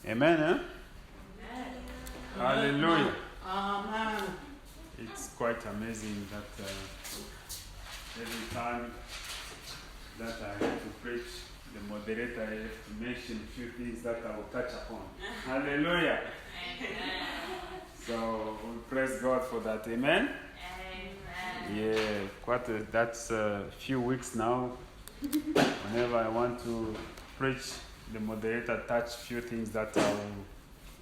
Amen, eh? Hallelujah. Amen. It's quite amazing that every time that I have to preach, the moderator has to mention a few things that I will touch upon. Hallelujah. So we praise God for that. Amen. Yeah, that's a few weeks now. Whenever I want to preach, the moderator touch few things that I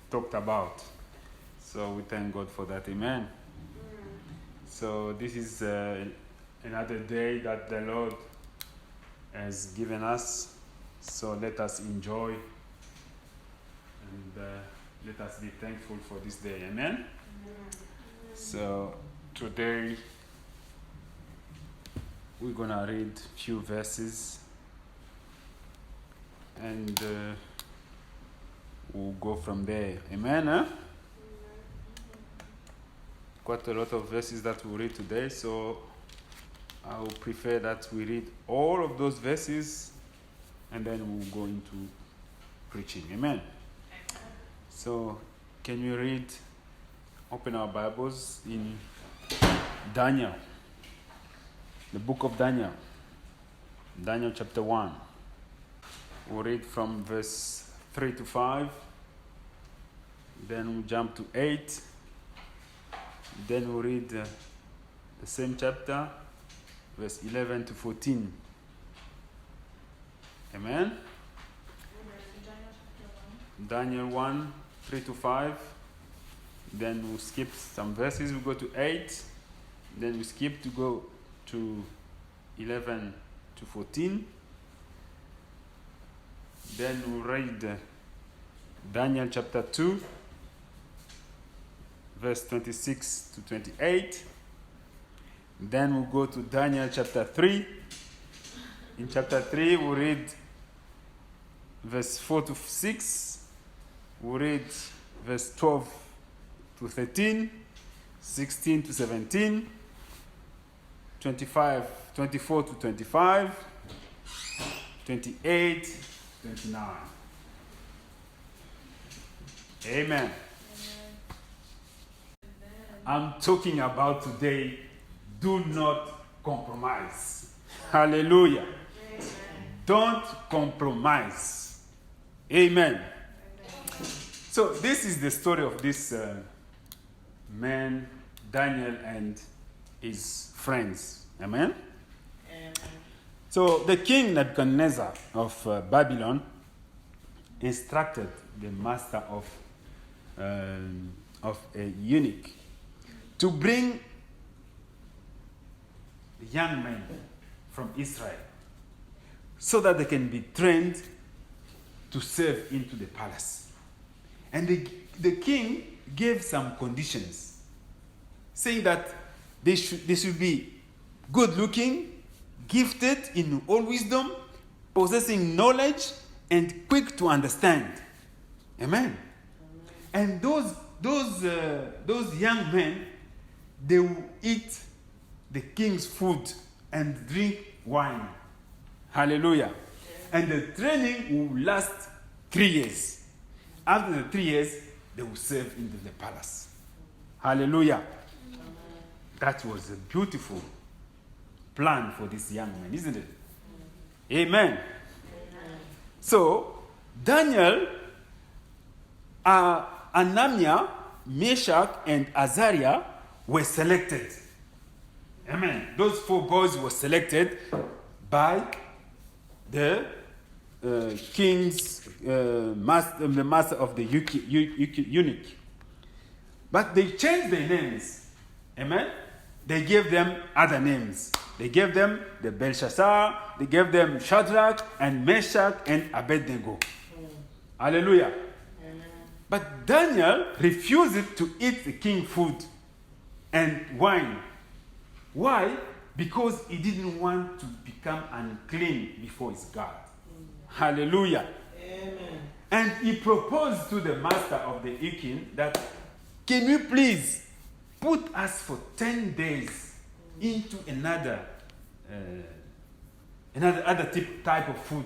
talked about. So we thank God for that. Amen. So this is another day that the Lord has given us. So let us enjoy and let us be thankful for this day. Amen. So today we're gonna read a few verses and we'll go from there. Amen. Huh? Quite a lot of verses that we'll read today, so I would prefer that we read all of those verses and then we'll go into preaching. Amen. So can we read, open our Bibles in Daniel, the book of Daniel, Daniel chapter 1. We'll read from verse 3 to 5, then we'll jump to 8, then we'll read the same chapter, verse 11 to 14. Amen? Daniel 1, 3 to 5. Then we'll skip some verses, we'll go to 8. Then we skip to go to 11 to 14. Then we'll read Daniel chapter 2, verse 26 to 28. Then we'll go to Daniel chapter 3. In chapter 3, we'll read verse 4 to 6. We'll read verse 12 to 13, 16 to 17, 24 to 25, 28, 29. Amen. I'm talking about today, do not compromise. Hallelujah. Amen. Don't compromise. Amen. Amen. So this is the story of this man, Daniel, and his friends. Amen. Amen. So the king Nebuchadnezzar of Babylon instructed the master of a eunuch to bring young men from Israel so that they can be trained to serve into the palace. And the king gave some conditions, saying that they should be good looking, gifted in all wisdom, possessing knowledge, and quick to understand. Amen. And those young men, they will eat the king's food and drink wine. Hallelujah. And the training will last 3 years. After the 3 years, they will serve into the palace. Hallelujah. That was a beautiful plan for this young man, isn't it? Amen. So, Daniel, Ananias, Meshach, and Azariah were selected. Amen. Those 4 boys were selected by the king's the master of the eunuch. But they changed their names. Amen. They gave them other names. They gave them the Belshazzar, they gave them Shadrach and Meshach and Abednego. Hallelujah. But Daniel refused to eat the king's food and wine. Why? Because he didn't want to become unclean before his God. Hallelujah. Amen. And he proposed to the master of the eunuch that, can you please put us for 10 days into another type of food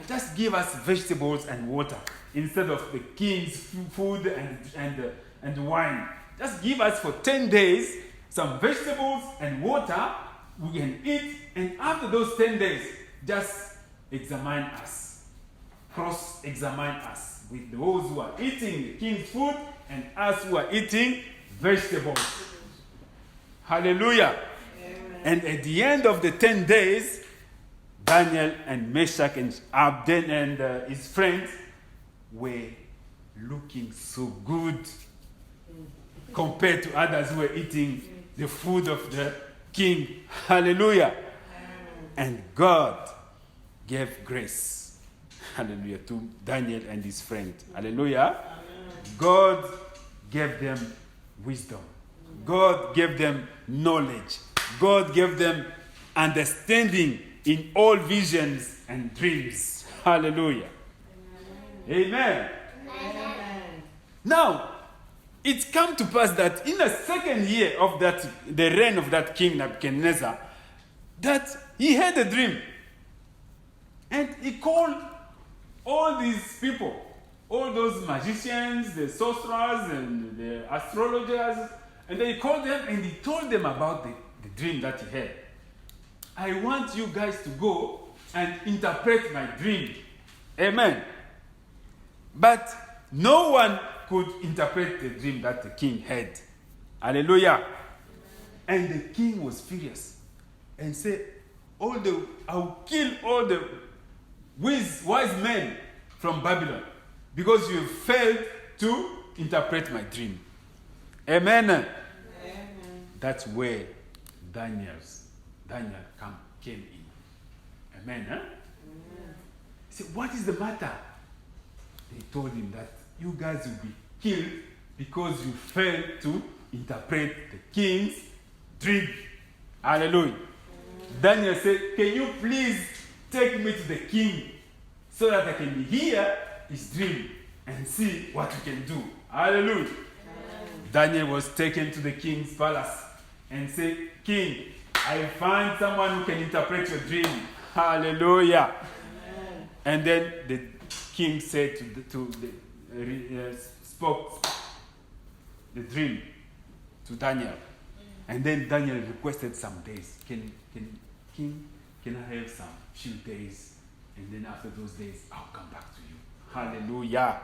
just give us vegetables and water instead of the king's food and wine. Just give us for 10 days some vegetables and water we can eat, and after those 10 days, just examine us. Cross-examine us with those who are eating the king's food and us who are eating vegetables. Hallelujah. Amen. And at the end of the 10 days, Daniel and Meshach and Abednego and his friends were looking so good compared to others who were eating the food of the king. Hallelujah. And God gave grace, hallelujah, to Daniel and his friend. Hallelujah. God gave them wisdom. God gave them knowledge. God gave them understanding in all visions and dreams. Hallelujah. Amen. Amen. Now, it come to pass that in the second year of the reign of that king Nebuchadnezzar, that he had a dream. And he called all these people, all those magicians, the sorcerers, and the astrologers, and then he called them and he told them about the dream that he had. I want you guys to go and interpret my dream. Amen. But no one could interpret the dream that the king had. Hallelujah. And the king was furious and said, I'll kill all the wise men from Babylon because you failed to interpret my dream. Amen. Amen. That's where Daniel came in. Amen. Huh? Amen. He said, what is the matter? They told him that you guys will be killed because you failed to interpret the king's dream. Hallelujah. Daniel said, can you please take me to the king so that I can hear his dream and see what we can do. Hallelujah. Amen. Daniel was taken to the king's palace and said, King, I find someone who can interpret your dream. Hallelujah. Amen. And then the king said spoke the dream to Daniel. And then Daniel requested some days. King, can I have some few days? And then after those days, I'll come back to you. Hallelujah.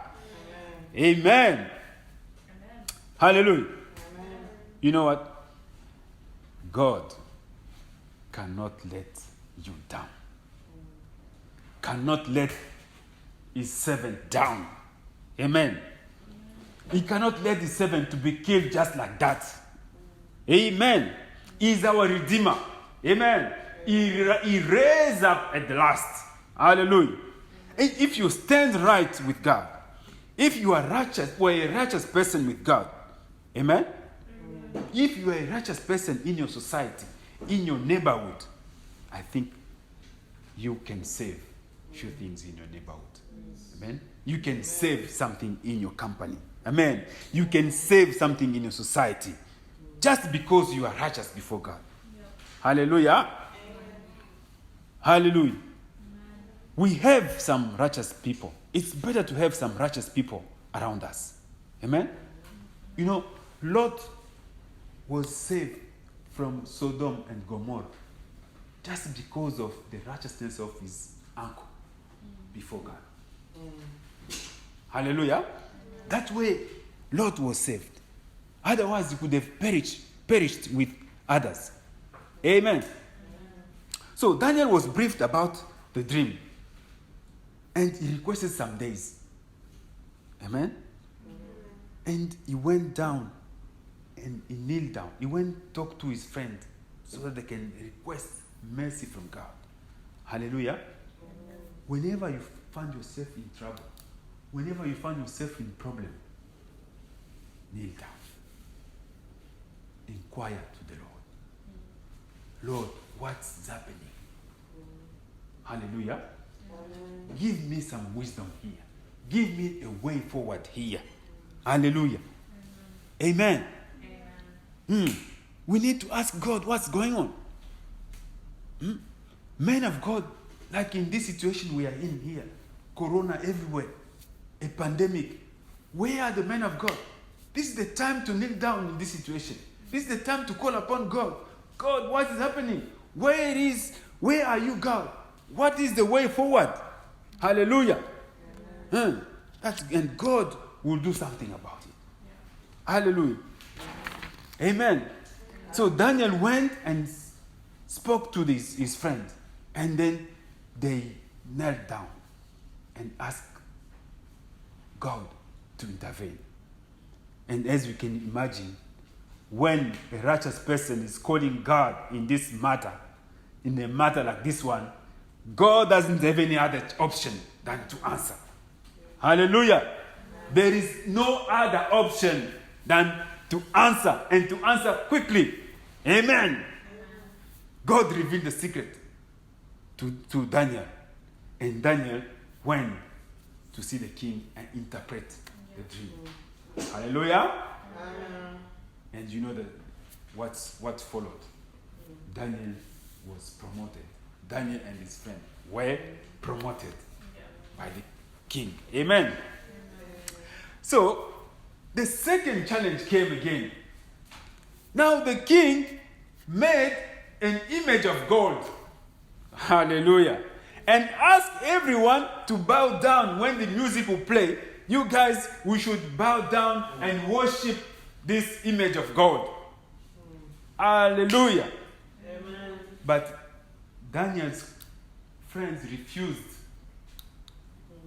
Amen. Amen. Amen. Hallelujah. Amen. You know what? God cannot let you down. Cannot let his servant down. Amen. He cannot let his servant to be killed just like that. Amen. He is our Redeemer. Amen. He raised up at the last. Hallelujah. And if you stand right with God, if you are righteous or a righteous person with God, amen? If you are a righteous person in your society, in your neighborhood, I think you can save few things in your neighborhood. Amen? You can save something in your company. Amen? You can save something in your society just because you are righteous before God. Hallelujah. Hallelujah. We have some righteous people. It's better to have some righteous people around us. Amen? You know, Lot was saved from Sodom and Gomorrah just because of the righteousness of his uncle before God. Hallelujah. That way, Lot was saved. Otherwise, he could have perished with others. Amen. So Daniel was briefed about the dream. And he requested some days. Amen? And he went down and he kneeled down. He went and talked to his friend so that they can request mercy from God. Hallelujah. Whenever you find yourself in trouble, whenever you find yourself in problem, kneel down. Inquire to the Lord. Lord, what's happening? Hallelujah. Give me some wisdom here. Give me a way forward here. Hallelujah. Amen. We need to ask God what's going on. Men of God Like in this situation we are in here, corona everywhere, a pandemic. Where are the men of God? This is the time to kneel down in this situation. This is the time to call upon God. God, what is happening? Where are you, God? What is the way forward? Hallelujah. And God will do something about it. Hallelujah. Amen. So Daniel went and spoke to his friend. And then they knelt down and asked God to intervene. And as we can imagine, when a righteous person is calling God in this matter, in a matter like this one, God doesn't have any other option than to answer. Hallelujah. There is no other option than to answer, and to answer quickly. Amen. God revealed the secret to Daniel. And Daniel went to see the king and interpret the dream. Hallelujah. And you know what followed. Daniel was promoted. Daniel and his friend were promoted by the king. Amen. So, the second challenge came again. Now the king made an image of gold. Hallelujah. And asked everyone to bow down when the music will play. You guys, we should bow down and worship this image of gold. Hallelujah. Amen. But Daniel's friends refused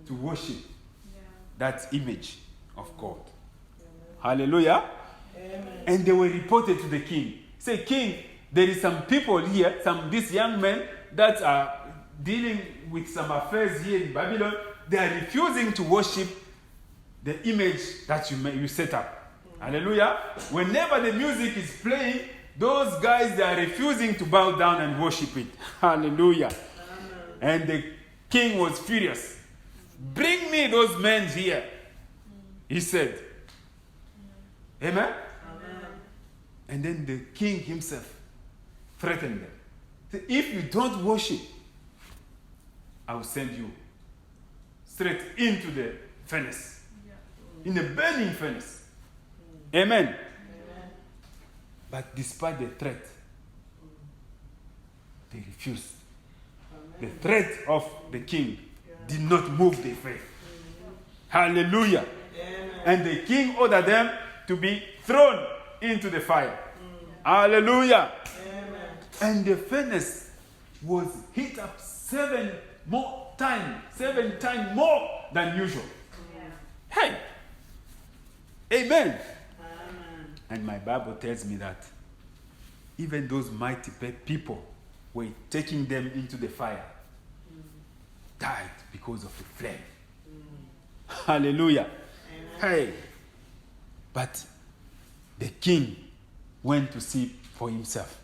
to worship that image of God. Hallelujah. Amen. And they were reported to the king. Say, King, there is some people here, these young men that are dealing with some affairs here in Babylon. They are refusing to worship the image that you set up. Hallelujah. Whenever the music is playing, those guys, they are refusing to bow down and worship it. Hallelujah. And the king was furious. Bring me those men here, he said. Amen? Amen. And then the king himself threatened them. Said, if you don't worship, I will send you straight into the furnace. In the burning furnace. Amen. Amen. But despite the threat, they refused. Amen. The threat of the king did not move their faith. Hallelujah. Amen. And the king ordered them to be thrown into the fire. Hallelujah. Amen. And the furnace was heat up 7 times more than usual. Hey. Amen. And my Bible tells me that even those mighty people were taking them into the fire died because of the flame. Hallelujah. Amen. Hey. But the king went to see for himself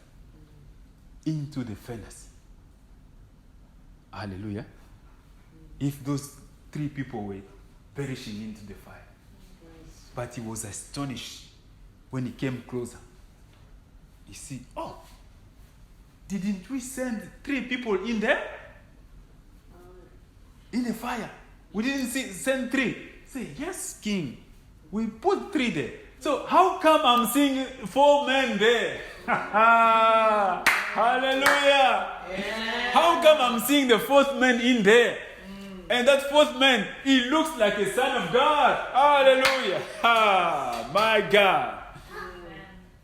into the furnace. Hallelujah. If those 3 people were perishing into the fire. But he was astonished when he came closer. He said, oh, didn't we send 3 people in there? In the fire. We didn't send 3. Say, yes, king. We put 3 there. So how come I'm seeing 4 men there? Hallelujah. Yeah. How come I'm seeing the 4th man in there? And that 4th man, he looks like a son of God. Hallelujah. My God.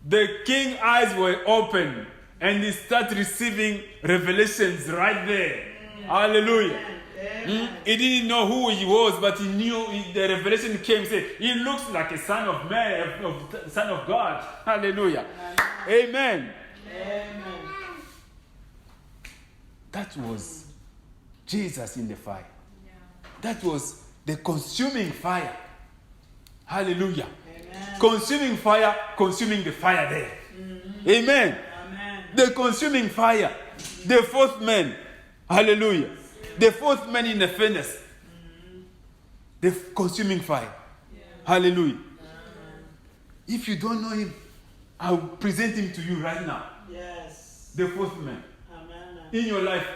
The king's eyes were open and he started receiving revelations right there. Hallelujah. He didn't know who he was, but he knew the revelation came. Say, he looks like a son of man, son of God. Hallelujah. Amen. Amen. That was Jesus in the fire. That was the consuming fire. Hallelujah. Amen. Consuming fire, consuming the fire there. Mm-hmm. Amen. Amen. The consuming fire. The 4th man. Hallelujah. The 4th man in the furnace. Mm-hmm. The consuming fire. Yeah. Hallelujah. Amen. If you don't know him, I'll present him to you right now. Yes. The 4th man. Amen. In your life.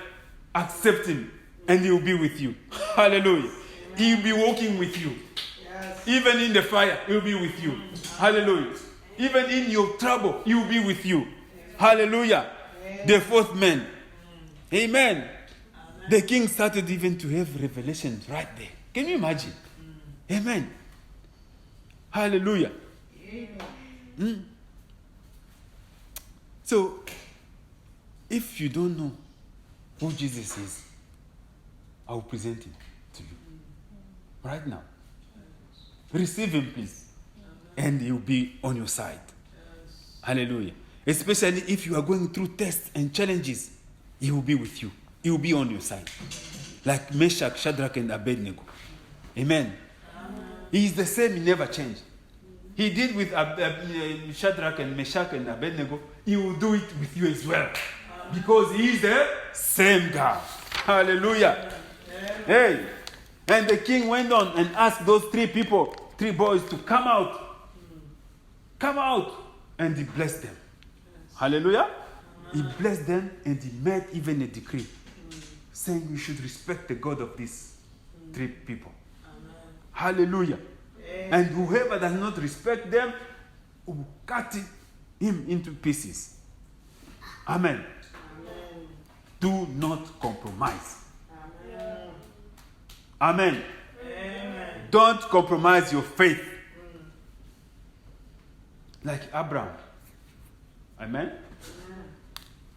Accept him and he will be with you. Hallelujah. He will be walking with you. Yes. Even in the fire, he will be with you. Hallelujah. Even in your trouble, he will be with you. Hallelujah. The fourth man. Amen. The king started even to have revelation right there. Can you imagine? Amen. Hallelujah. So, if you don't know who Jesus is, I will present him to you right now. Receive him, please, and he'll be on your side. Hallelujah. Especially if you are going through tests and challenges, he will be with you. He will be on your side. Like Meshach, Shadrach, and Abednego. Amen. He is the same, he never changed. He did with Shadrach and Meshach and Abednego, he will do it with you as well. Because he is the same God. Hallelujah. Hey. And the king went on and asked those three boys to come out. Come out. And he blessed them. Hallelujah. He blessed them and he made even a decree saying we should respect the God of these three people. Hallelujah. And whoever does not respect them will cut him into pieces. Amen. Do not compromise. Amen. Don't compromise your faith. Like Abraham. Amen.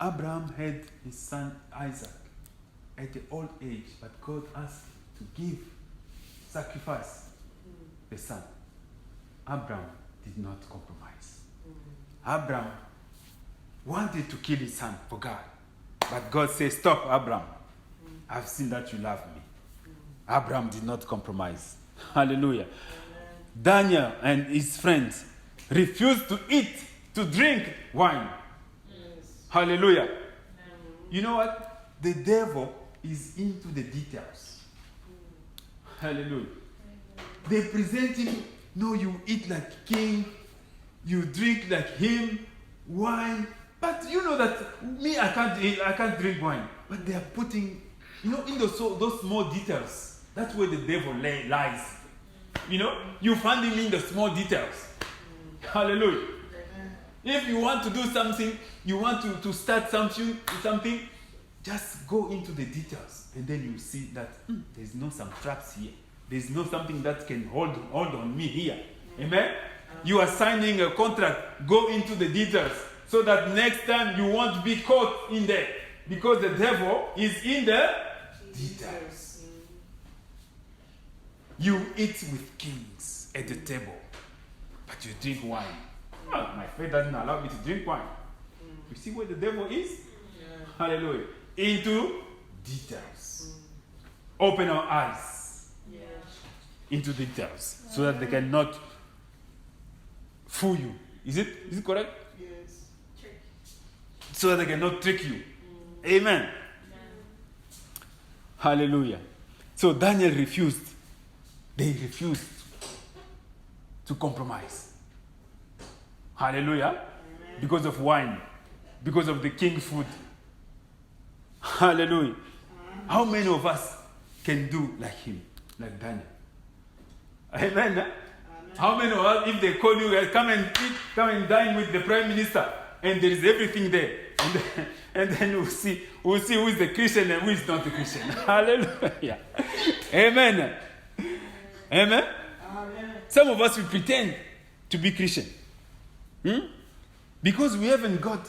Abraham had his son Isaac at the old age, but God asked him to give sacrifice the son. Abraham did not compromise. Abraham wanted to kill his son for God, but God said, stop, Abraham. I've seen that you love me. Abraham did not compromise. Hallelujah. Daniel and his friends refused to eat, to drink wine. Hallelujah. You know what? The devil is into the details. Hallelujah. They present him, no, you eat like king, you drink like him, wine. But you know that me, I can't drink wine. But they are putting, in those small details. That's where the devil lies. You find him in the small details. Hallelujah. If you want to do something, you want to start something, just go into the details. And then you see that there's no some traps here. There's no something that can hold on me here. Amen? You are signing a contract. Go into the details so that next time you won't be caught in there. Because the devil is in the details. You eat with kings at the table, but you drink wine. Oh, my faith doesn't allow me to drink wine. You see where the devil is? Hallelujah. Into details. Open our eyes into details so that they cannot fool you. Is it correct? Yes. So that they cannot trick you. Amen. Hallelujah. So Daniel refused. They refused to compromise. Hallelujah. Because of wine. Because of the king's food. Hallelujah. How many of us can do like him? Like Daniel? Amen. How many of us, if they call you, come and eat, come and dine with the prime minister, and there is everything there, and then we'll see who is the Christian and who is not the Christian. Hallelujah. Amen. Amen. Some of us will pretend to be Christian. Because we haven't got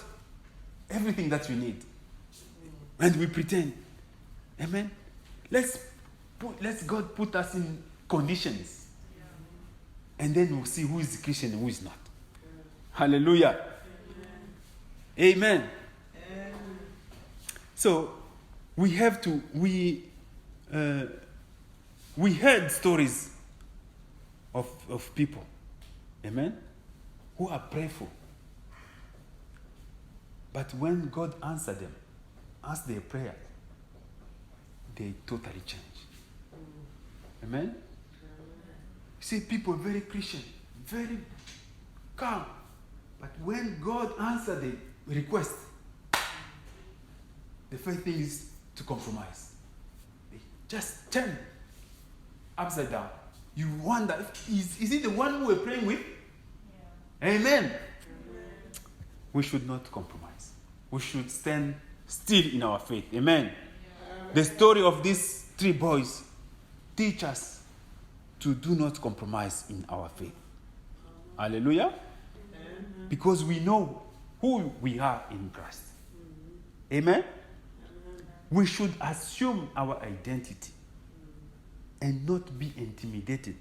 everything that we need. And we pretend. Amen. Let's God put us in conditions. And then we'll see who is Christian and who is not. Hallelujah. Amen. So we have to, we heard stories of people, amen, who are prayerful. But when God answered them, asked their prayer, they totally change. Amen? You see, people are very Christian, very calm. But when God answered the request, the first thing is to compromise. They just turn upside down. You wonder, is it the one who we're praying with? Yeah. Amen. We should not compromise. We should stand still in our faith. Amen. Yeah. The story of these 3 boys teach us to do not compromise in our faith. Hallelujah. Because we know who we are in Christ. Amen. We should assume our identity and not be intimidated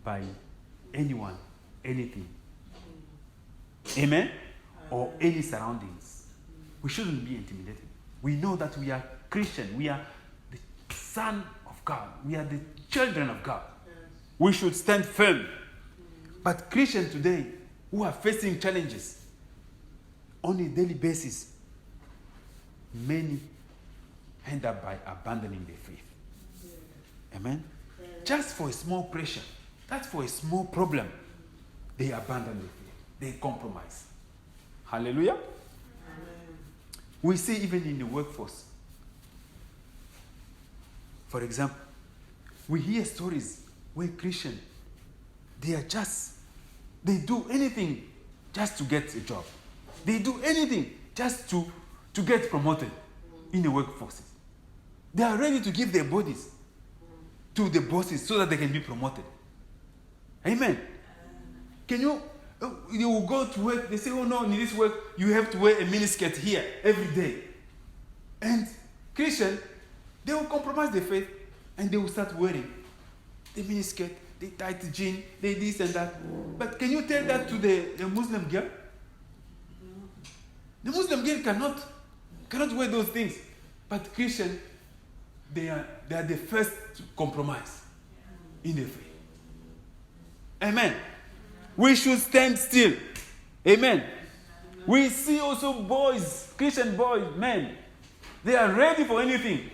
by anyone, anything. Amen? Or any surroundings. We shouldn't be intimidated. We know that we are Christian. We are the Son of God. We are the children of God. We should stand firm. But Christians today who are facing challenges on a daily basis, many end up by abandoning their faith. Amen? Just for a small pressure, that's for a small problem, they abandon their faith. They compromise. Hallelujah? Amen. We see even in the workforce. For example, we hear stories where Christians, they do anything just to get a job. They do anything just to get promoted in the workforces. They are ready to give their bodies to the bosses so that they can be promoted. Amen. You will go to work, they say, oh no, in this work, you have to wear a miniskirt here every day. And Christians, they will compromise their faith and they will start wearing the miniskirt, the tight jean, they this and that. But can you tell that to the Muslim girl? The Muslim girl cannot wear those things. But Christians, they are the first to compromise in their faith. Amen. We should stand still. Amen. We see also boys, Christian boys, men, they are ready for anything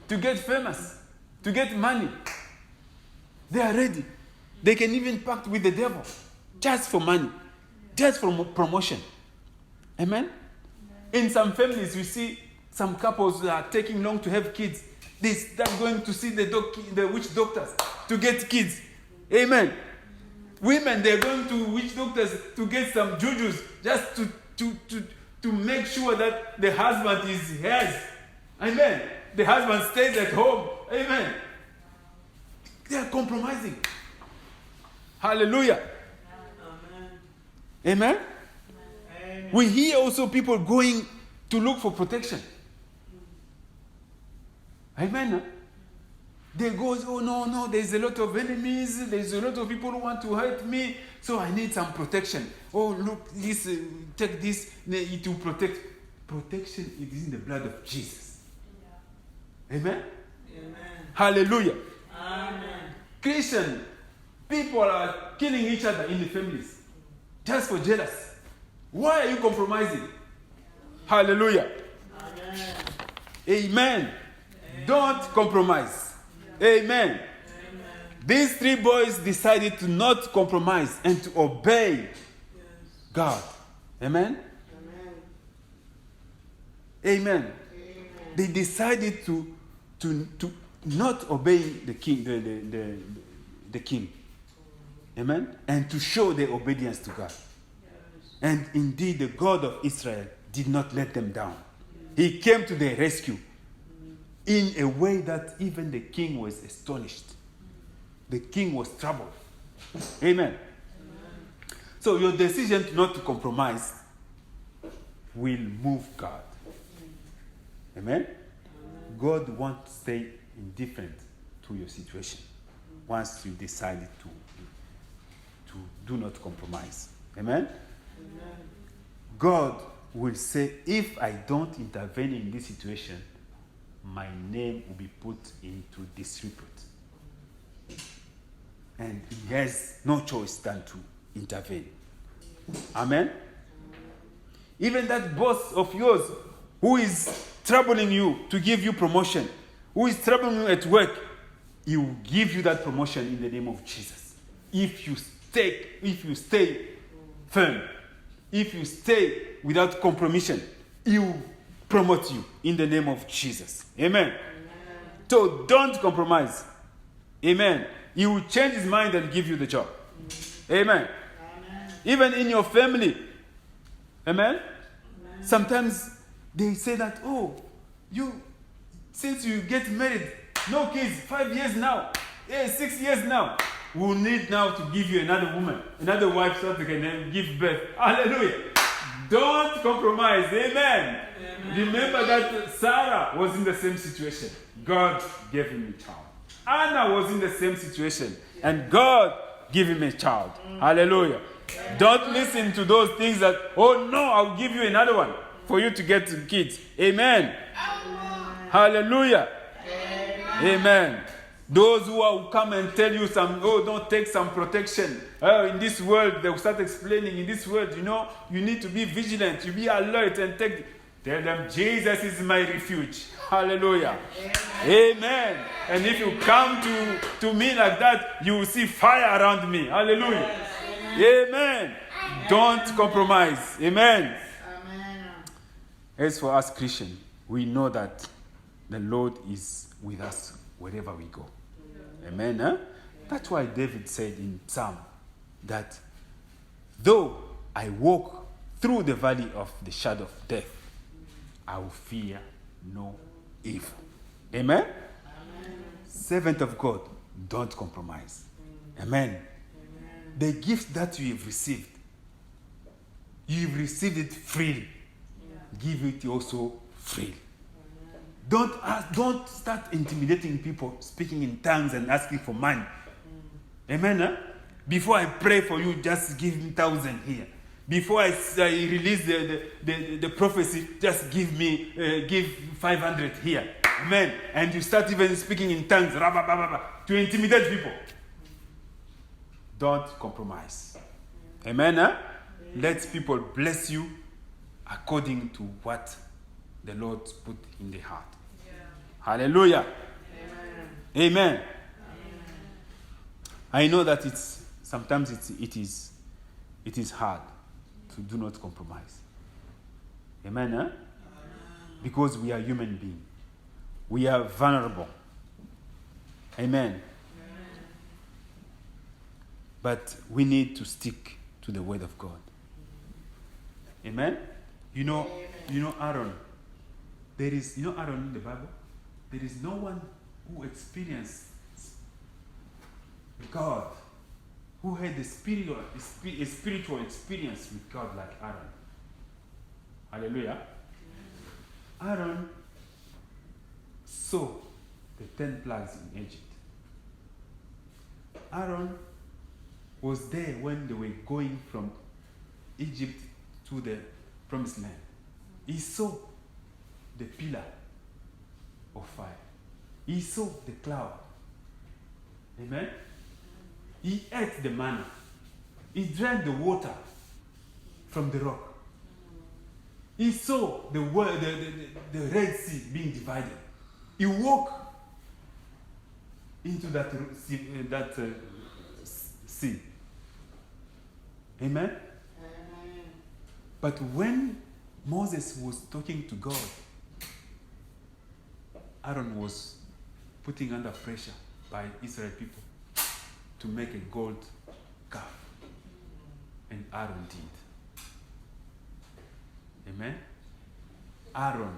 to get famous, to get money. They are ready. They can even pact with the devil just for money, just for promotion. Amen. In some families, we see some couples that are taking long to have kids. They start going to see the witch doctors to get kids. Amen. Women, they're going to witch doctors to get some jujus just to make sure that the husband is hers. Amen. The husband stays at home. Amen. They are compromising. Hallelujah. Amen. Amen. We hear also people going to look for protection. Amen. They go, oh no, there's a lot of enemies, there's a lot of people who want to hurt me, so I need some protection. Oh, look, take this, it will protect. Protection is in the blood of Jesus. Yeah. Amen? Amen. Hallelujah. Amen. Christian people are killing each other in the families just for jealous. Why are you compromising? Hallelujah. Amen. Amen. Don't compromise. Amen. Amen. These 3 boys decided to not compromise and to obey God. Amen? Amen. Amen. They decided to not obey the king, the king. Amen? And to show their obedience to God. And indeed, the God of Israel did not let them down. He came to their rescue in a way that even the king was astonished. The king was troubled. Amen. So your decision not to compromise will move God. Amen. God won't stay indifferent to your situation once you decided to do not compromise. Amen. God will say, if I don't intervene in this situation, my name will be put into disrepute. And he has no choice than to intervene. Amen? Even that boss of yours who is troubling you to give you promotion, who is troubling you at work, he will give you that promotion in the name of Jesus. If you stay firm, if you stay without compromission, he will promote you in the name of Jesus. Amen. So don't compromise. Amen. He will change his mind and give you the job. Amen. Even in your family. Amen. Sometimes they say that, since you get married, no kids, 5 years now, 6 years now, we'll need now to give you another woman, another wife so that they can give birth. Hallelujah. Don't compromise. Amen. Remember that Sarah was in the same situation. God gave him a child. Anna was in the same situation. And God gave him a child. Hallelujah. Don't listen to those things that, I'll give you another one for you to get kids. Amen. Hallelujah. Amen. Those who will come and tell you don't take some protection. In this world, they will start explaining, in this world, you need to be vigilant, you be alert and tell them, Jesus is my refuge. Hallelujah. Amen. And if you come to me like that, you will see fire around me. Hallelujah. Amen. Don't compromise. Amen. As for us Christians, we know that the Lord is with us wherever we go. Amen. That's why David said in Psalm that though I walk through the valley of the shadow of death, I will fear no evil. Amen. Servant of God, don't compromise. Amen. The gift that you have received it freely. Give it also freely. Don't start intimidating people, speaking in tongues and asking for money. Amen. Before I pray for you, just give me 1,000 here. Before I release the prophecy, just give 500 here. Amen. And you start even speaking in tongues to intimidate people. Don't compromise. Amen. Let people bless you according to what the Lord put in the heart. Hallelujah. Amen. Amen. I know that sometimes it is hard to do not compromise. Amen. Because we are human beings. We are vulnerable. Amen. But we need to stick to the word of God. Amen. You know Aaron. There is Aaron in the Bible. There is no one who experienced God, who had a spiritual experience with God like Aaron. Hallelujah. Aaron saw the 10 plagues in Egypt. Aaron was there when they were going from Egypt to the promised land. He saw the pillar of fire. He saw the cloud. Amen. He ate the manna. He drank the water from the rock. He saw the Red Sea being divided. He walked into that sea. Amen? But when Moses was talking to God, Aaron was putting under pressure by Israel people to make a gold calf. And Aaron did. Amen? Aaron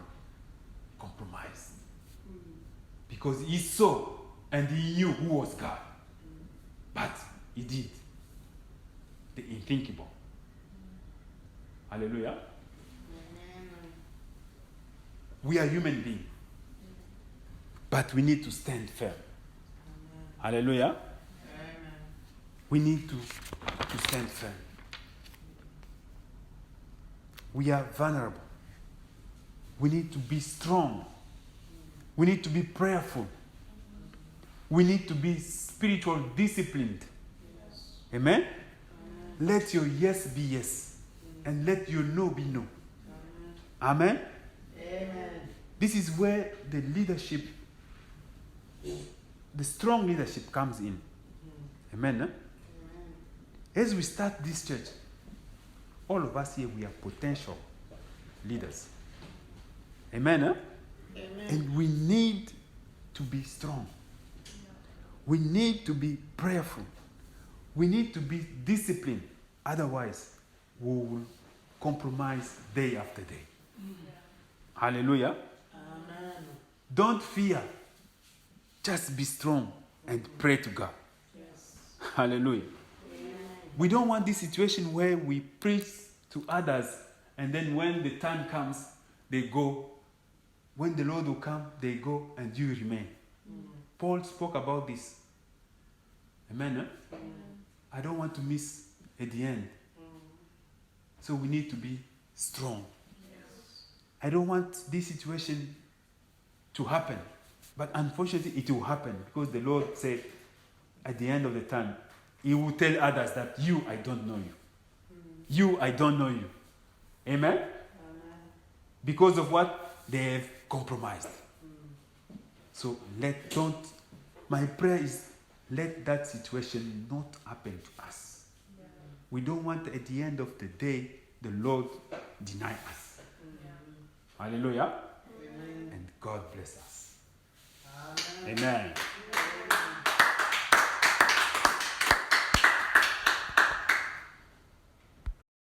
compromised. Because he saw and he knew who was God. But he did the unthinkable. Hallelujah. We are human beings. But we need to stand firm. Hallelujah. We need to stand firm. We are vulnerable. We need to be strong. We need to be prayerful. We need to be spiritual disciplined. Yes. Amen? Let your yes be yes. And let your no be no. Amen? Amen. This is where the leadership, the strong leadership comes in. Amen? Amen. As we start this church, all of us here, we are potential leaders. Amen, huh? Amen. And we need to be strong. We need to be prayerful. We need to be disciplined. Otherwise, we will compromise day after day. Hallelujah. Amen. Don't fear. Just be strong and pray to God. Yes. Hallelujah. Amen. We don't want this situation where we preach to others and then when the time comes, they go. When the Lord will come, they go and you remain. Paul spoke about this. Amen. Huh? I don't want to miss at the end. So we need to be strong. I don't want this situation to happen. But unfortunately, it will happen because the Lord said at the end of the time, He will tell others that you, I don't know you. You, I don't know you. Amen? Because of what? They have compromised. So my prayer is let that situation not happen to us. We don't want at the end of the day, the Lord deny us. Hallelujah. And God bless us. Amen.